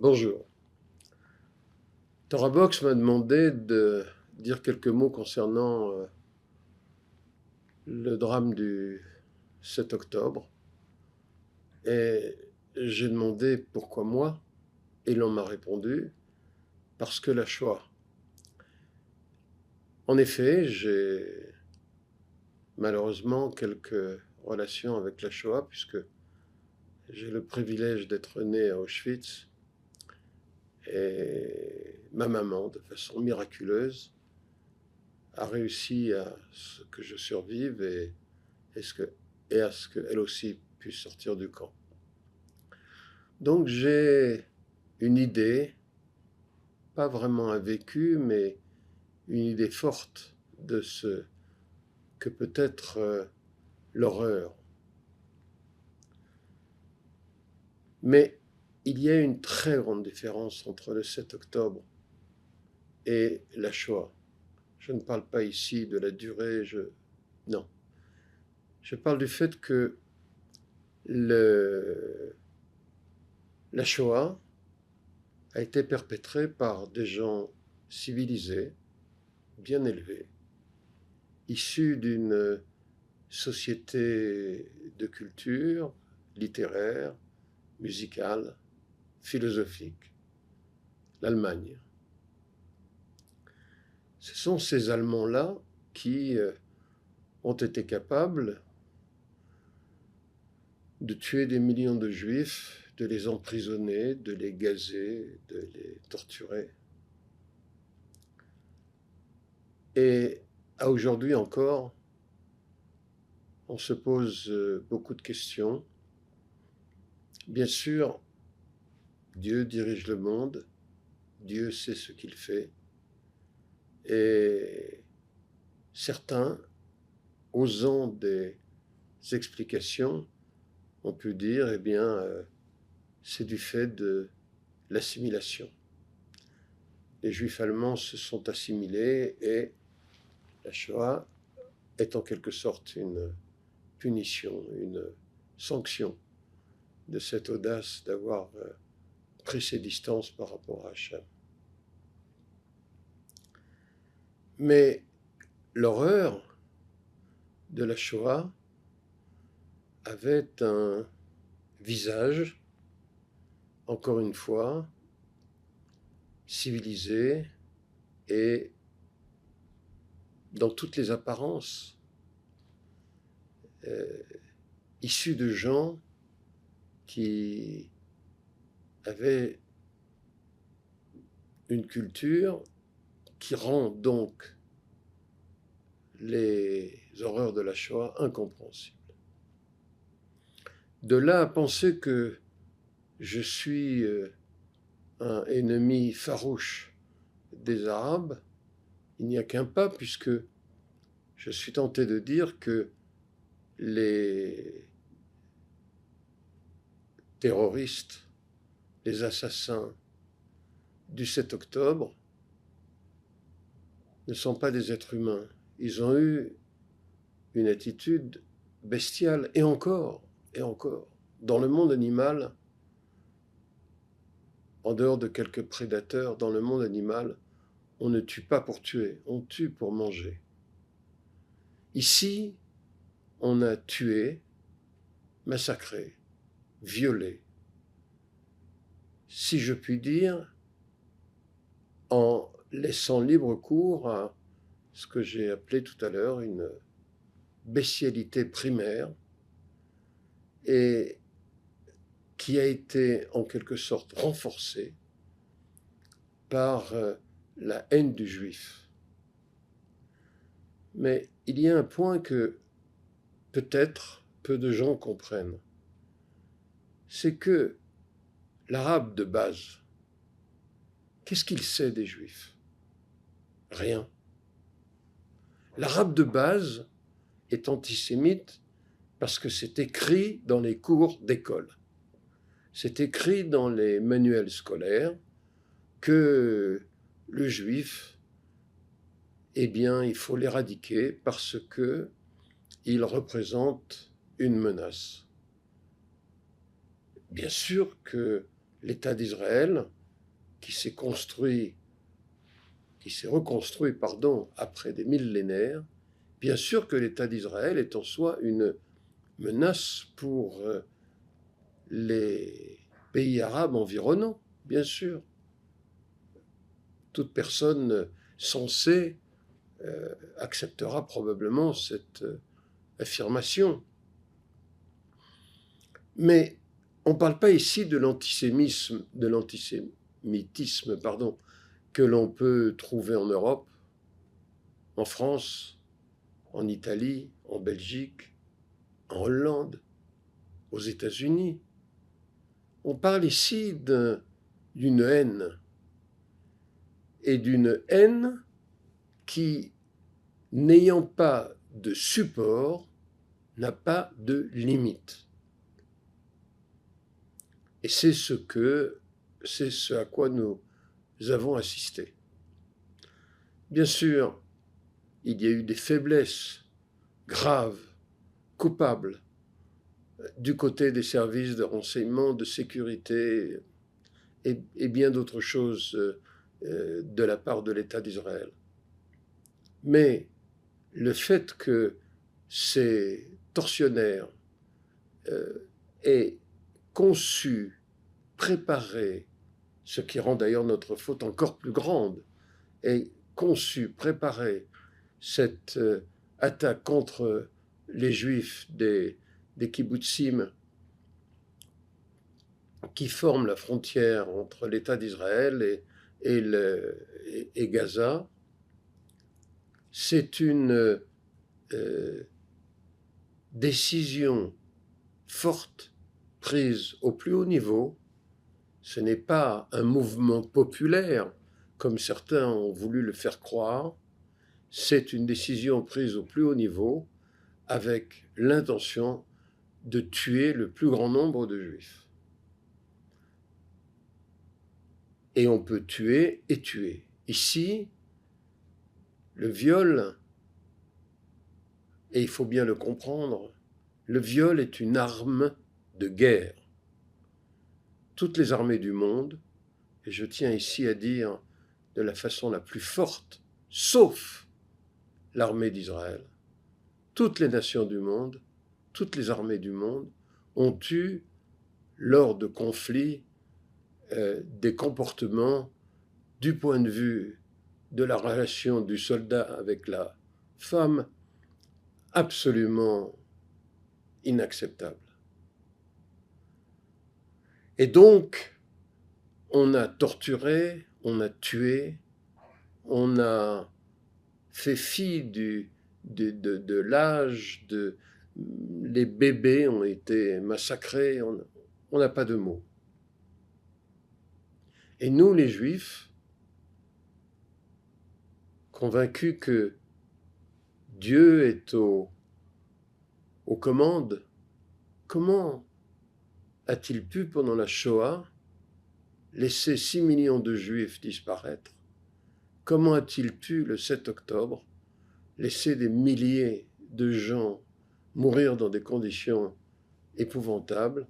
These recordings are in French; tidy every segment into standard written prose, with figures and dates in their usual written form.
Bonjour. Torah Box m'a demandé de dire quelques mots concernant le drame du 7 octobre. Et j'ai demandé pourquoi moi, et l'on m'a répondu parce que la Shoah. En effet, j'ai malheureusement quelques relations avec la Shoah puisque j'ai le privilège d'être né à Auschwitz et ma maman, de façon miraculeuse, a réussi à ce que je survive et à ce qu'elle aussi puisse sortir du camp. Donc j'ai une idée, pas vraiment un vécu, mais une idée forte de ce que peut être l'horreur. Mais il y a une très grande différence entre le 7 octobre et la Shoah. Je ne parle pas ici de la durée, non. Je parle du fait que la Shoah a été perpétrée par des gens civilisés, bien élevés, issus d'une société de culture littéraire, musicale, philosophique, l'Allemagne. Ce sont ces Allemands-là qui ont été capables de tuer des millions de juifs, de les emprisonner, de les gazer, de les torturer. Et à aujourd'hui encore, on se pose beaucoup de questions. Bien sûr, Dieu dirige le monde, Dieu sait ce qu'il fait, et certains, osant des explications, ont pu dire, eh bien, c'est du fait de l'assimilation. Les Juifs allemands se sont assimilés et la Shoah est en quelque sorte une punition, une sanction de cette audace d'avoir pris ses distances par rapport à Hachem. Mais l'horreur de la Shoah avait un visage, encore une fois, civilisé et dans toutes les apparences, issu de gens qui avaient une culture qui rend donc les horreurs de la Shoah incompréhensibles. De là à penser que je suis un ennemi farouche des Arabes, il n'y a qu'un pas, puisque je suis tenté de dire que les terroristes, les assassins du 7 octobre ne sont pas des êtres humains. Ils ont eu une attitude bestiale, et encore, dans le monde animal, en dehors de quelques prédateurs, dans le monde animal, on ne tue pas pour tuer, on tue pour manger. Ici, on a tué, massacré, violé, si je puis dire, en laissant libre cours à ce que j'ai appelé tout à l'heure une bestialité primaire et qui a été en quelque sorte renforcée par la haine du juif. Mais il y a un point que peut-être peu de gens comprennent, c'est que l'arabe de base, qu'est-ce qu'il sait des juifs? Rien. L'arabe de base est antisémite parce que c'est écrit dans les cours d'école. C'est écrit dans les manuels scolaires que le juif, eh bien, il faut l'éradiquer parce qu'il représente une menace. Bien sûr que l'État d'Israël qui s'est reconstruit, après des millénaires. Bien sûr que l'État d'Israël est en soi une menace pour les pays arabes environnants, bien sûr. Toute personne sensée acceptera probablement cette affirmation. Mais on ne parle pas ici de l'antisémitisme que l'on peut trouver en Europe, en France, en Italie, en Belgique, en Hollande, aux États-Unis. On parle ici d'une haine, et d'une haine qui, n'ayant pas de support, n'a pas de limite. Et c'est ce à quoi nous avons assisté. Bien sûr, il y a eu des faiblesses graves, coupables, du côté des services de renseignement, de sécurité et bien d'autres choses de la part de l'État d'Israël. Mais le fait que ces tortionnaires aient conçu, préparé, ce qui rend d'ailleurs notre faute encore plus grande, aient conçu, préparé cette attaque contre les Juifs des kibbutzim qui forment la frontière entre l'État d'Israël et Gaza, c'est une décision forte prise au plus haut niveau. Ce n'est pas un mouvement populaire, comme certains ont voulu le faire croire. C'est une décision prise au plus haut niveau avec l'intention de tuer le plus grand nombre de Juifs. Et on peut tuer et tuer. Ici, le viol, et il faut bien le comprendre, le viol est une arme de guerre. Toutes les armées du monde, et je tiens ici à dire de la façon la plus forte, sauf l'armée d'Israël, toutes les nations du monde, toutes les armées du monde ont eu, lors de conflits, des comportements du point de vue de la relation du soldat avec la femme absolument inacceptables. Et donc, on a torturé, on a tué, on a fait fi de l'âge, les bébés ont été massacrés, on n'a pas de mots. Et nous, les Juifs, convaincus que Dieu est aux commandes, comment a-t-il pu, pendant la Shoah, laisser 6 millions de Juifs disparaître? Comment a-t-il pu, le 7 octobre, laisser des milliers de gens mourir dans des conditions épouvantables?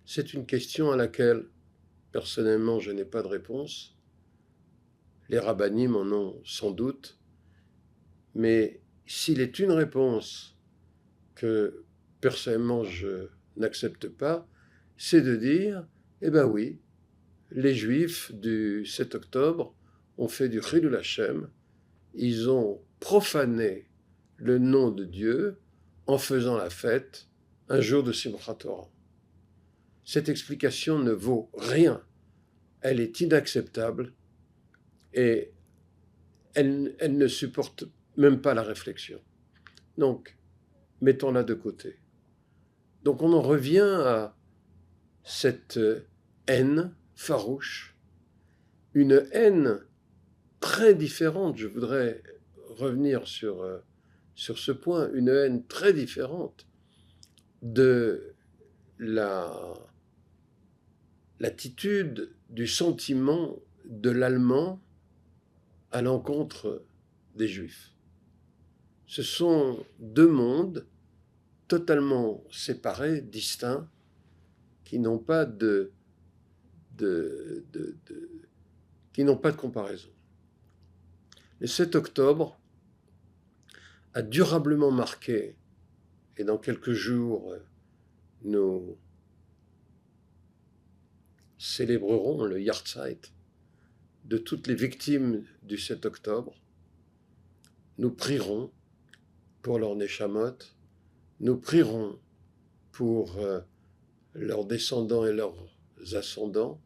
C'est une question à laquelle, personnellement, je n'ai pas de réponse. Les rabbinim en ont sans doute. Mais s'il est une réponse que, personnellement, je n'accepte pas, c'est de dire, eh bien oui, les Juifs du 7 octobre ont fait du Chilul Hashem, ils ont profané le nom de Dieu en faisant la fête un jour de Simchat Torah. Cette explication ne vaut rien, elle est inacceptable et elle ne supporte même pas la réflexion. Donc, mettons-la de côté. Donc on en revient à cette haine farouche, une haine très différente, je voudrais revenir sur ce point, une haine très différente de l'attitude, du sentiment de l'Allemand à l'encontre des Juifs. Ce sont deux mondes totalement séparés, distincts, qui n'ont pas qui n'ont pas de comparaison. Le 7 octobre a durablement marqué, et dans quelques jours, nous célébrerons le Yahrzeit de toutes les victimes du 7 octobre. Nous prierons pour leurs neshamot, nous prierons pour leurs descendants et leurs ascendants,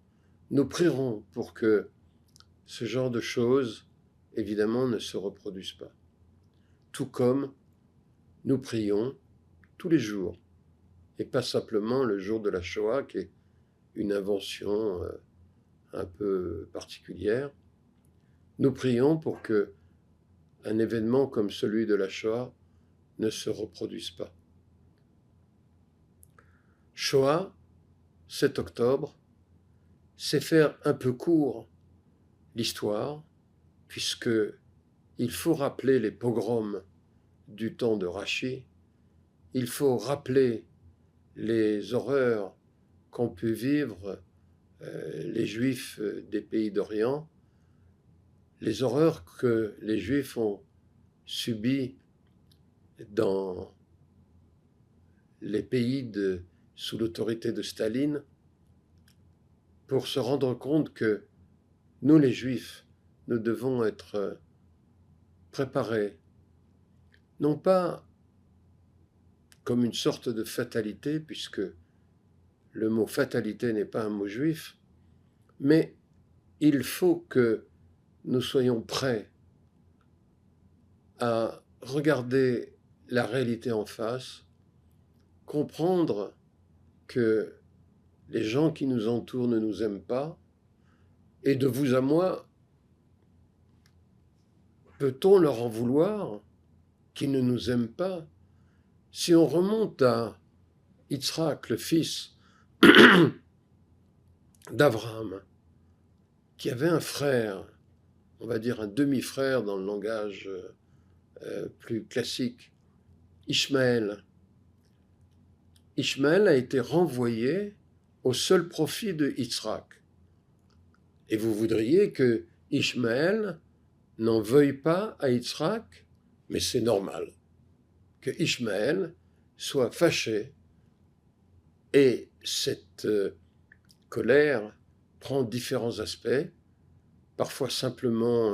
nous prierons pour que ce genre de choses, évidemment, ne se reproduisent pas. Tout comme nous prions tous les jours, et pas simplement le jour de la Shoah, qui est une invention un peu particulière. Nous prions pour que un événement comme celui de la Shoah ne se reproduise pas. Shoah, 7 octobre, c'est faire un peu court l'histoire, puisque il faut rappeler les pogroms du temps de Rachi, il faut rappeler les horreurs qu'ont pu vivre les Juifs des pays d'Orient, les horreurs que les Juifs ont subies dans les pays sous l'autorité de Staline, pour se rendre compte que nous, les Juifs, nous devons être préparés, non pas comme une sorte de fatalité, puisque le mot fatalité n'est pas un mot juif, mais il faut que nous soyons prêts à regarder la réalité en face, comprendre que les gens qui nous entourent ne nous aiment pas, et de vous à moi, peut-on leur en vouloir qu'ils ne nous aiment pas? Si on remonte à Yitzhak, le fils d'Abraham, qui avait un frère, on va dire un demi-frère dans le langage plus classique, Ishmaël. Ishmaël a été renvoyé au seul profit de Yitzhak. Et vous voudriez que Ishmaël n'en veuille pas à Yitzhak, mais c'est normal que Ishmaël soit fâché, et cette colère prend différents aspects, parfois simplement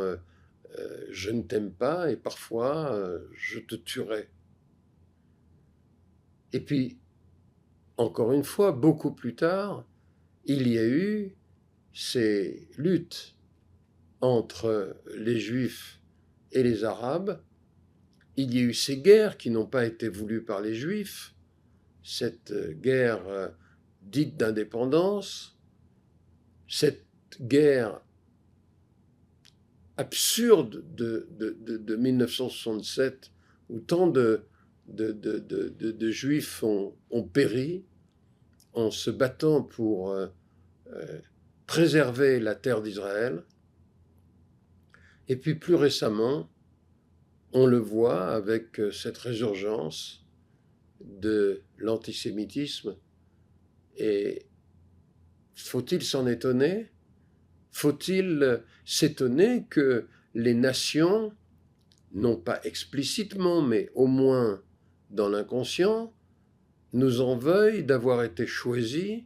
je ne t'aime pas, et parfois je te tuerai. Et puis, encore une fois, beaucoup plus tard, il y a eu ces luttes entre les Juifs et les Arabes. Il y a eu ces guerres qui n'ont pas été voulues par les Juifs, cette guerre dite d'indépendance, cette guerre absurde de 1967, où tant de Juifs ont péri en se battant pour préserver la terre d'Israël. Et puis plus récemment, on le voit avec cette résurgence de l'antisémitisme. Et faut-il s'en étonner? Faut-il s'étonner que les nations, non pas explicitement, mais au moins dans l'inconscient, nous en veuillent d'avoir été choisis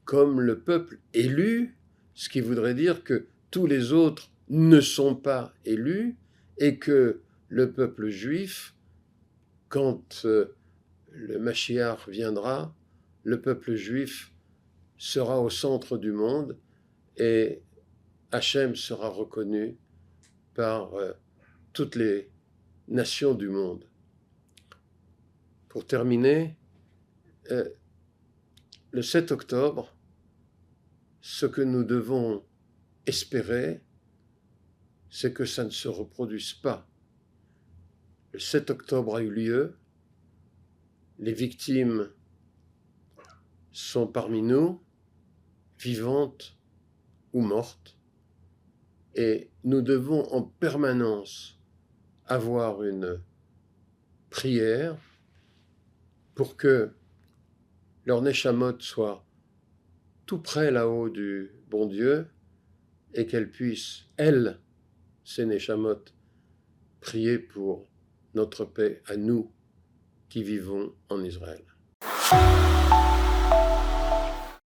comme le peuple élu, ce qui voudrait dire que tous les autres ne sont pas élus, et que le peuple juif, quand le Mashiach viendra, le peuple juif sera au centre du monde, et Hachem sera reconnu par toutes les nations du monde. Pour terminer, le 7 octobre, ce que nous devons espérer, c'est que ça ne se reproduise pas. Le 7 octobre a eu lieu, les victimes sont parmi nous, vivantes ou mortes, et nous devons en permanence avoir une prière pour que leur neshamot soit tout près là-haut du bon Dieu, et qu'elle puisse, elle, Sénéchamot, prier pour notre paix à nous qui vivons en Israël.